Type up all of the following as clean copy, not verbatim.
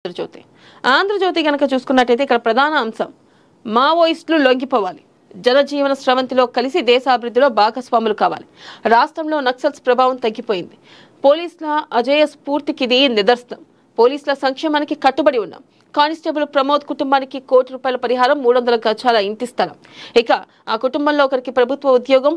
ఆంధ్రజ్యోతి ఆంధ్రజ్యోతి గనక చూసుకున్నట్టయితే ఇక్కడ ప్రధాన అంశం మావోయిస్టులు లొంగిపోవాలి, జనజీవన స్రవంతిలో కలిసి దేశాభివృద్ధిలో భాగస్వాములు కావాలి. రాష్ట్రంలో నక్సల్స్ ప్రభావం తగ్గిపోయింది. పోలీసుల అజేయ స్ఫూర్తికి ఇది నిదర్శనం. పోలీసుల సంక్షేమానికి కట్టుబడి ఉన్నాం. కానిస్టేబుల్ ప్రమోద్ కుటుంబానికి ₹1,00,00,000 పరిహారం, 300 గజాల ఇంటి స్థలం. ఇక ఆ కుటుంబంలో ఒకరికి ప్రభుత్వ ఉద్యోగం.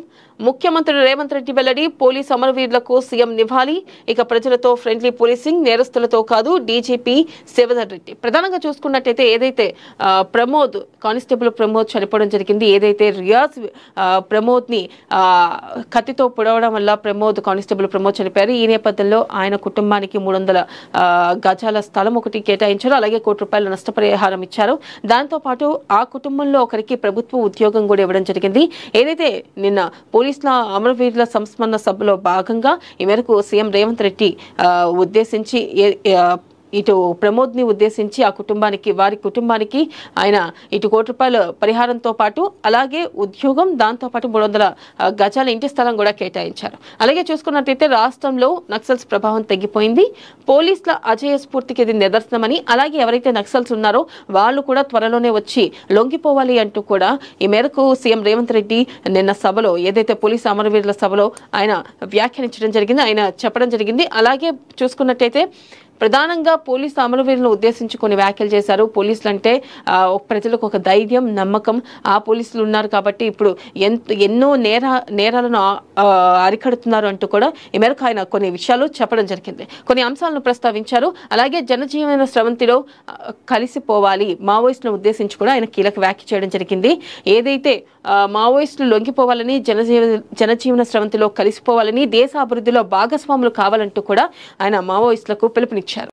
ముఖ్యమంత్రి రేవంత్ రెడ్డి వెల్లడి, పోలీసు అమరవీరులకు సీఎం నివాళి. ఇక ప్రజలతో ఫ్రెండ్లీ పోలీసింగ్, నేరస్తులతో కాదు డీజీపీ శివధర్ రెడ్డి. ప్రధానంగా చూసుకున్నట్టయితే ఏదైతే ప్రమోద్ కానిస్టేబుల్ ప్రమోద్ చనిపోవడం జరిగింది, ఏదైతే రియాజ్ ప్రమోద్ ని కత్తితో పొడవడం వల్ల కానిస్టేబుల్ ప్రమోద్ చనిపోయారు. ఈ నేపథ్యంలో ఆయన కుటుంబానికి 300 గజాల స్థలం ఒకటి కేటాయించారు. అలాగే ₹1,00,00,000 నష్టపరిహారం ఇచ్చారు. దాంతో పాటు ఆ కుటుంబంలో ఒకరికి ప్రభుత్వ ఉద్యోగం కూడా ఇవ్వడం జరిగింది. ఏదైతే నిన్న పోలీసుల అమరవీరుల సంస్మరణ సభలో భాగంగా ఈ మేరకు సీఎం రేవంత్ రెడ్డి ఉద్దేశించి ఇటు ప్రమోద్ ని ఉద్దేశించి ఆ కుటుంబానికి వారి కుటుంబానికి ఆయన ఇటు ₹1,00,00,000 పరిహారంతో పాటు అలాగే ఉద్యోగం, దాంతో పాటు 300 గజాల ఇంటి స్థలం కూడా కేటాయించారు. అలాగే చూసుకున్నట్లయితే రాష్ట్రంలో నక్సల్స్ ప్రభావం తగ్గిపోయింది. పోలీసుల అజేయ స్ఫూర్తికి ఇది నిదర్శనమని, అలాగే ఎవరైతే నక్సల్స్ ఉన్నారో వాళ్ళు కూడా త్వరలోనే వచ్చి లొంగిపోవాలి అంటూ కూడా ఈ మేరకు సీఎం రేవంత్ రెడ్డి నిన్న సభలో ఏదైతే పోలీసు అమరవీరుల సభలో ఆయన వ్యాఖ్యానించడం జరిగింది, ఆయన చెప్పడం జరిగింది. అలాగే చూసుకున్నట్టయితే ప్రధానంగా పోలీసు అమరవీరులను ఉద్దేశించి కొన్ని వ్యాఖ్యలు చేశారు. పోలీసులు అంటే ప్రజలకు ఒక ధైర్యం, నమ్మకం. ఆ పోలీసులు ఉన్నారు కాబట్టి ఇప్పుడు ఎన్నో నేరాలను అరికడుతున్నారు అంటూ కూడా ఈ మేరకు ఆయన కొన్ని విషయాలు చెప్పడం జరిగింది. కొన్ని అంశాలను ప్రస్తావించారు. అలాగే జనజీవన స్రవంతిలో కలిసిపోవాలి, మావోయిస్టులను ఉద్దేశించి కూడా ఆయన కీలక వ్యాఖ్య చేయడం జరిగింది. ఏదైతే మావోయిస్టులు లొంగిపోవాలని, జనజీవన స్రవంతిలో కలిసిపోవాలని, దేశ అభివృద్ధిలో భాగస్వాములు కావాలంటూ కూడా ఆయన మావోయిస్టులకు పిలుపునిచ్చారు.